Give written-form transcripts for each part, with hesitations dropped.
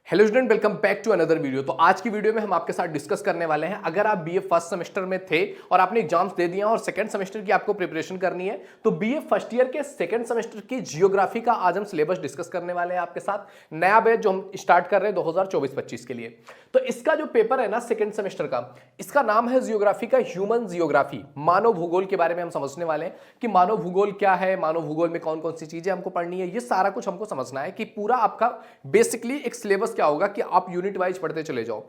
Hello student, welcome back to another video. तो आज की वीडियो में हम आपके साथ डिस्कस करने वाले हैं, अगर आप बीए फर्स्ट सेमेस्टर में थे और आपने एग्जाम्स दे दिए और सेकंड सेमेस्टर की आपको प्रिपरेशन करनी है, तो बीए फर्स्ट ईयर के सेकंड सेमेस्टर की जियोग्राफी का आज हम सिलेबस डिस्कस करने वाले हैं आपके साथ। नया बैच जो हम स्टार्ट कर रहे हैं 2024-25 के लिए। तो इसका जो पेपर है ना सेकंड सेमेस्टर का, इसका नाम है जियोग्राफी का ह्यूमन जियोग्राफी। मानव भूगोल के बारे में हम समझने वाले हैं कि मानव भूगोल क्या है, मानव भूगोल में कौन कौन सी चीजें हमको पढ़नी है, ये सारा कुछ हमको समझना है कि पूरा आपका बेसिकली एक सिलेबस क्या होगा कि आप यूनिट वाइज पढ़ते चले जाओ।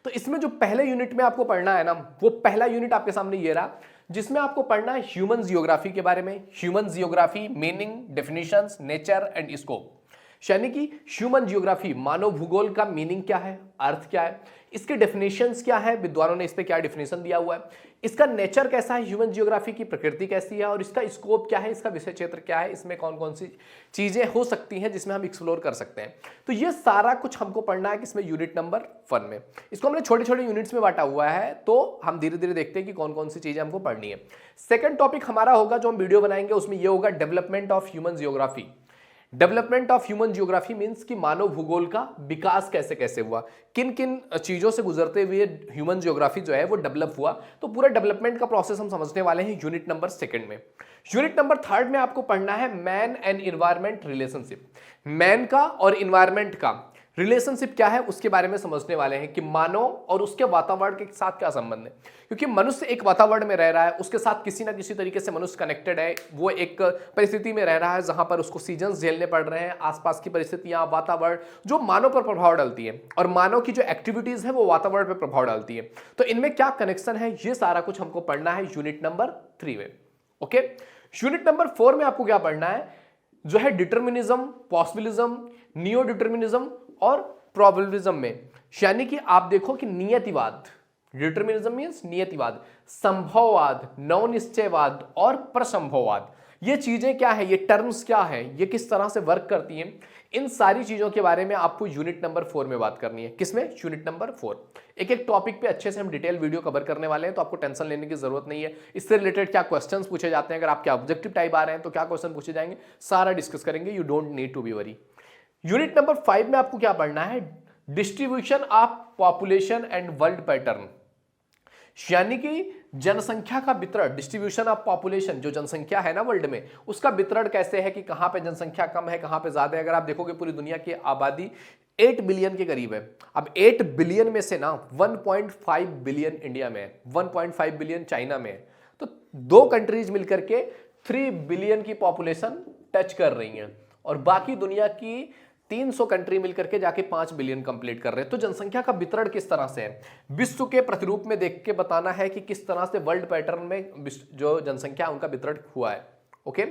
तो इसमें जो पहले यूनिट में आपको पढ़ना है ना, वो पहला यूनिट आपके सामने ये रहा, जिसमें आपको पढ़ना है ह्यूमन जियोग्राफी के बारे में। Human geography meaning, definitions, nature and scope. यानी कि ह्यूमन जियोग्राफी मानव भूगोल का मीनिंग क्या है, अर्थ क्या है, इसके डेफिनेशंस क्या है, विद्वानों ने इस पे क्या डेफिनेशन दिया हुआ है, इसका नेचर कैसा है, ह्यूमन जियोग्राफी की प्रकृति कैसी है, और इसका स्कोप क्या है, इसका विषय क्षेत्र क्या है, इसमें कौन कौन सी चीजें हो सकती हैं जिसमें हम एक्सप्लोर कर सकते हैं। तो ये सारा कुछ हमको पढ़ना है किसमें, यूनिट नंबर 1 में। इसको हमने छोटे छोटे यूनिट्स में बांटा हुआ है, तो हम धीरे धीरे देखते हैं कि कौन कौन सी चीजें हमको पढ़नी है। सेकंड टॉपिक हमारा होगा जो हम वीडियो बनाएंगे, उसमें ये होगा development of human geography. Development of human geography means कि मानव भूगोल का विकास कैसे कैसे हुआ, किन किन चीजों से गुजरते हुए ह्यूमन जियोग्राफी जो है वो डेवलप हुआ। तो पूरा डेवलपमेंट का प्रोसेस हम समझने वाले हैं यूनिट नंबर 2 में। यूनिट नंबर 3 में आपको पढ़ना है man and environment relationship. Man का और इन्वायरमेंट का रिलेशनशिप क्या है उसके बारे में समझने वाले हैं कि मानव और उसके वातावरण के साथ क्या संबंध है। क्योंकि मनुष्य एक वातावरण में रह रहा है, उसके साथ किसी ना किसी तरीके से मनुष्य कनेक्टेड है। वो एक परिस्थिति में रह रहा है जहां पर उसको सीजन्स झेलने पड़ रहे हैं, आसपास की परिस्थितियां, वातावरण जो मानव पर प्रभाव डालती है, और मानव की जो एक्टिविटीज है वो वातावरण पर प्रभाव डालती है। तो इनमें क्या कनेक्शन है, ये सारा कुछ हमको पढ़ना है यूनिट नंबर 3 में। ओके, यूनिट नंबर 4 में आपको क्या पढ़ना है, जो है डिटर्मिनिज्म, पॉसिबिलिज्म, नियो डिटर्मिनिज्म और प्रोबेबिलिज्म में। यानी कि आप देखो कि नियतिवाद, डिटर्मिनिज्म मींस नियतिवाद, संभववाद, नवनिश्चयवाद और प्रसंभववाद, ये चीजें क्या है, ये टर्म्स क्या है, ये किस तरह से वर्क करती हैं, इन सारी चीजों के बारे में आपको यूनिट नंबर 4 में बात करनी है। किसमें, यूनिट नंबर 4। एक एक टॉपिक पे अच्छे से हम डिटेल वीडियो कवर करने वाले हैं, तो आपको टेंशन लेने की जरूरत नहीं है। इससे रिलेटेड क्या क्वेश्चंस पूछे जाते हैं, अगर आपके ऑब्जेक्टिव टाइप आ रहे हैं तो क्या क्वेश्चन पूछे जाएंगे, सारा डिस्कस करेंगे। You don't need to be worry. Unit number 5 में आपको क्या पढ़ना है, distribution of population and world pattern. यानी कि जनसंख्या का वितरण, डिस्ट्रीब्यूशन ऑफ पॉपुलेशन, जो जनसंख्या है ना वर्ल्ड में, उसका वितरण कैसे है कि कहां पे जनसंख्या कम है, कहां पे ज्यादा है। अगर आप देखोगे पूरी दुनिया की आबादी 8 बिलियन के करीब है। अब 8 बिलियन में से ना 1.5 बिलियन इंडिया में है, 1.5 बिलियन चाइना में है। तो 2 कंट्रीज मिलकर के 3 बिलियन की पॉपुलेशन टच कर रही हैं, और बाकी दुनिया की 300 कंट्री मिलकर के जाके 5 बिलियन कंप्लीट कर रहे हैं। तो जनसंख्या का वितरण किस तरह से है, विश्व के प्रतिरूप में देख के बताना है कि किस तरह से वर्ल्ड पैटर्न में जो जनसंख्या उनका वितरण हुआ है। ओके,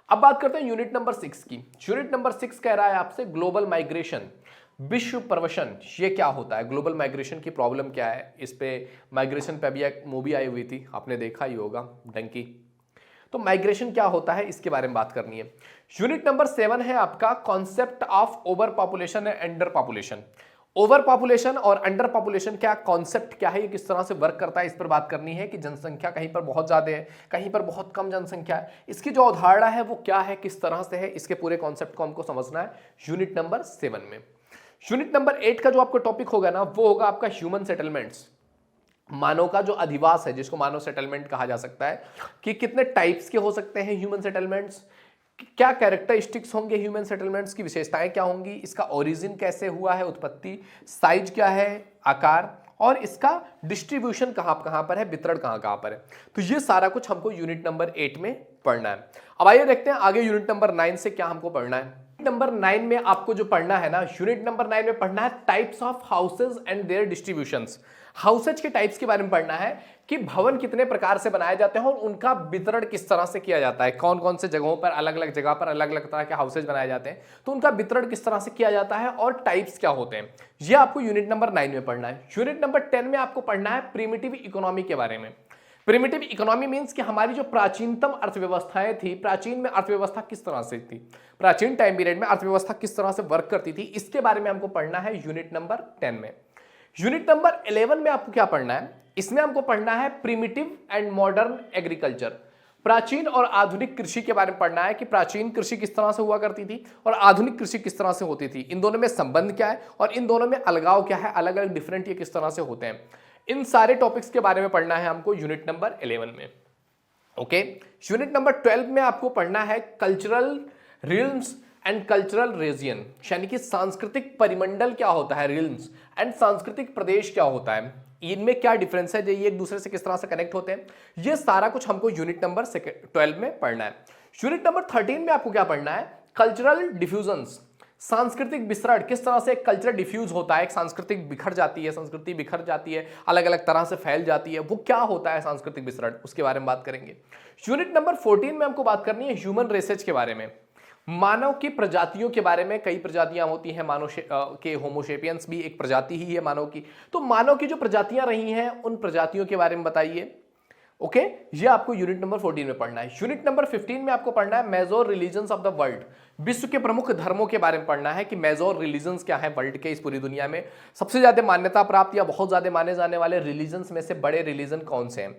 अब बात करते हैं यूनिट नंबर 6 की। यूनिट नंबर 6 कह रहा है आपसे ग्लोबल माइग्रेशन, विश्व प्रवसन। ये क्या होता है, ग्लोबल माइग्रेशन की प्रॉब्लम क्या है, इस पे माइग्रेशन पे अभी एक मूवी आई हुई थी, आपने देखा ही होगा, डंकी। तो माइग्रेशन क्या होता है इसके बारे में बात करनी है। यूनिट नंबर 7 है आपका concept of over population and under population. Over population और अंडर पॉपुलेशन क्या कॉन्सेप्ट क्या है, ये किस तरह से वर्क करता है, इस पर बात करनी है कि जनसंख्या कहीं पर बहुत ज्यादा है, कहीं पर बहुत कम जनसंख्या है, इसकी जो अवधारणा है वो क्या है, किस तरह से है, इसके पूरे कॉन्सेप्ट को हमको समझना है यूनिट नंबर 7 में। यूनिट नंबर 8 का जो आपको टॉपिक होगा ना, वो होगा आपका ह्यूमन सेटलमेंट्स, मानव का जो अधिवास है, जिसको मानव सेटलमेंट कहा जा सकता है, कि कितने टाइप्स के हो सकते हैं ह्यूमन सेटलमेंट्स, क्या कैरेक्टरिस्टिक्स होंगे ह्यूमन सेटलमेंट्स की, विशेषताएं क्या होंगी, इसका ओरिजिन कैसे हुआ है, उत्पत्ति, साइज क्या है, आकार, और इसका डिस्ट्रीब्यूशन कहां कहां पर है, वितरण कहां कहां पर है। तो ये सारा कुछ हमको यूनिट नंबर 8 में पढ़ना है। अब आइए देखते हैं आगे यूनिट नंबर 9 से क्या हमको पढ़ना है। नंबर 9 में आपको जो पढ़ना है ना, यूनिट नंबर 9 में पढ़ना है types of houses and their distributions. Houses के टाइप्स के बारे में पढ़ना है कि भवन कितने प्रकार से बनाए जाते हैं और उनका वितरण किस तरह से किया जाता है, कौन कौन से जगहों पर, अलग अलग जगह पर अलग अलग तरह के हाउसेज बनाए जाते हैं, तो उनका वितरण किस तरह से किया जाता है और टाइप्स क्या होते हैं, ये आपको यूनिट नंबर 9 में पढ़ना है। यूनिट नंबर 10 में आपको पढ़ना है प्रिमिटिव इकोनॉमी के बारे में। प्रिमिटिव इकोनॉमी मींस कि हमारी जो प्राचीनतम अर्थव्यवस्थाएं थी, प्राचीन में अर्थव्यवस्था किस तरह से थी, प्राचीन टाइम पीरियड में अर्थव्यवस्था किस तरह से वर्क करती थी, इसके बारे में हमको पढ़ना है यूनिट नंबर 10 में। यूनिट नंबर 11 में आपको क्या पढ़ना है, इसमें हमको पढ़ना है प्रिमिटिव एंड मॉडर्न एग्रीकल्चर। प्राचीन और आधुनिक कृषि के बारे में पढ़ना है कि प्राचीन कृषि किस तरह से हुआ करती थी और आधुनिक कृषि किस तरह से होती थी, इन दोनों में संबंध क्या है और इन दोनों में अलगाव क्या है, अलग अलग डिफरेंट ये किस तरह से होते हैं। इन सारे टॉपिक्स के बारे में पढ़ना है हमको यूनिट नंबर 11 में। ओके, यूनिट नंबर 12 में आपको पढ़ना है कल्चरल रिल्म्स एंड कल्चरल रीजन, यानी कि सांस्कृतिक परिमंडल क्या होता है, रिल्म्स एंड सांस्कृतिक प्रदेश क्या होता है, इनमें क्या डिफरेंस है, ये एक दूसरे से किस तरह से कनेक्ट होते हैं, ये सारा कुछ हमको यूनिट नंबर 12 में पढ़ना है। यूनिट नंबर 13 में आपको क्या पढ़ना है, कल्चरल डिफ्यूजन्स, सांस्कृतिक विसरण, किस तरह से कल्चर डिफ्यूज होता है, एक सांस्कृतिक बिखर जाती है, संस्कृति बिखर जाती है, अलग अलग तरह से फैल जाती है, वो क्या होता है सांस्कृतिक विसरण, उसके बारे में बात करेंगे। यूनिट नंबर 14 में हमको बात करनी है ह्यूमन रेसेज के बारे में, मानव की प्रजातियों के बारे में। कई प्रजातियां होती हैं, मानव के होमोसेपियंस भी एक प्रजाति ही है मानव की, तो मानव की जो प्रजातियां रही हैं उन प्रजातियों के बारे में बताइए। ओके, ये आपको यूनिट नंबर 14 में पढ़ना है। यूनिट नंबर 15 में आपको पढ़ना है major religions of the world, विश्व के प्रमुख धर्मों के बारे में पढ़ना है कि मेजर रिलीजन्स क्या है वर्ल्ड के, इस पूरी दुनिया में सबसे ज्यादा मान्यता प्राप्त या बहुत ज्यादा माने जाने वाले रिलीजन्स में से बड़े रिलीजन कौन से हैं।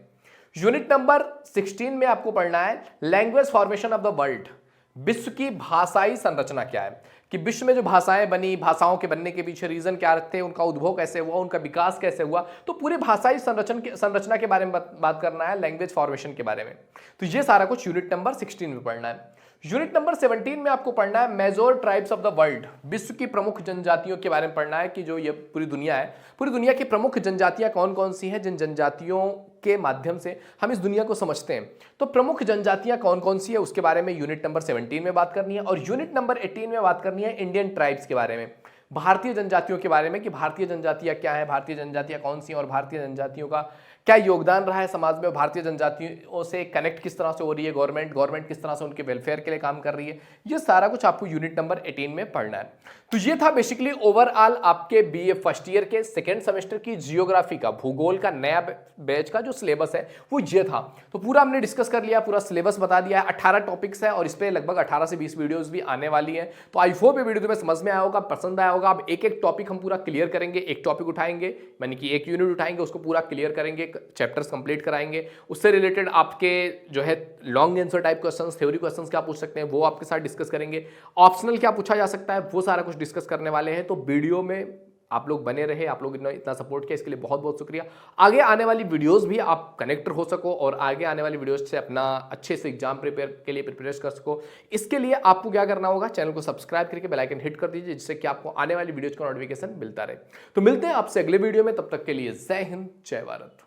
यूनिट नंबर 16 में आपको पढ़ना है language formation of the world, विश्व की भाषाई संरचना क्या है, कि विश्व में जो भाषाएं बनी, भाषाओं के बनने के पीछे रीजन क्या थे, उनका उद्भव कैसे हुआ, उनका विकास कैसे हुआ, तो पूरे भाषाई संरचना के बारे में बात करना है, लैंग्वेज फॉर्मेशन के बारे में। तो ये सारा कुछ यूनिट नंबर 16 में पढ़ना है। यूनिट नंबर 17 में आपको पढ़ना है major tribes of the world, विश्व की प्रमुख जनजातियों के बारे में पढ़ना है कि जो ये पूरी दुनिया है, पूरी दुनिया की प्रमुख जनजातियां कौन कौन सी हैं, जिन जनजातियों के माध्यम से हम इस दुनिया को समझते हैं। तो प्रमुख जनजातियां कौन कौन सी है उसके बारे में यूनिट नंबर 17 में बात करनी है। और यूनिट नंबर 18 में बात करनी है इंडियन ट्राइब्स के बारे में, भारतीय जनजातियों के बारे में कि भारतीय जनजातियां क्या है, भारतीय जनजातियां कौन सी हैं और भारतीय जनजातियों का क्या योगदान रहा है समाज में, भारतीय जनजातियों से कनेक्ट किस तरह से हो रही है गवर्नमेंट किस तरह से उनके वेलफेयर के लिए काम कर रही है, ये सारा कुछ आपको यूनिट नंबर 18 में पढ़ना है। तो ये था बेसिकली ओवरऑल आपके बीए फर्स्ट ईयर के सेकेंड सेमेस्टर की जियोग्राफी का, भूगोल का नया बैच का जो सिलेबस है वो ये था। तो पूरा हमने डिस्कस कर लिया, पूरा सिलेबस बता दिया है, 18 टॉपिक्स है और इस पर लगभग 18 से 20 वीडियोस भी आने वाली हैं। तो आई होप ये वीडियो तुम्हें समझ में आया होगा, पसंद आया होगा। अब एक एक टॉपिक हम पूरा क्लियर करेंगे, एक टॉपिक उठाएंगे, यानी कि एक यूनिट उठाएंगे, उसको पूरा क्लियर करेंगे, चैप्टर्स कंप्लीट कराएंगे, उससे रिलेटेड आपके जो है long answer type questions, theory questions क्या पूछ सकते हैं वो आपके साथ डिस्कस करेंगे, ऑप्शनल क्या पूछा जा सकता है वो सारा कुछ डिस्कस करने वाले हैं। तो वीडियो में आप लोग बने रहे, आप लोग इतना सपोर्ट किया इसके लिए बहुत बहुत शुक्रिया। आगे आने वाली वीडियोस भी आप कनेक्ट हो सको और आगे आने वाली वीडियोस से अपना अच्छे से एग्जाम के लिए प्रिपेयर कर सको। इसके लिए आपको क्या करना होगा, चैनल को सब्सक्राइब करके बेल आइकन हिट कर दीजिए, जिससे कि आपको आने वाली वीडियोस का नोटिफिकेशन मिलता रहे। तो मिलते हैं आपसे अगले वीडियो में, तब तक के लिए जय हिंद जय भारत।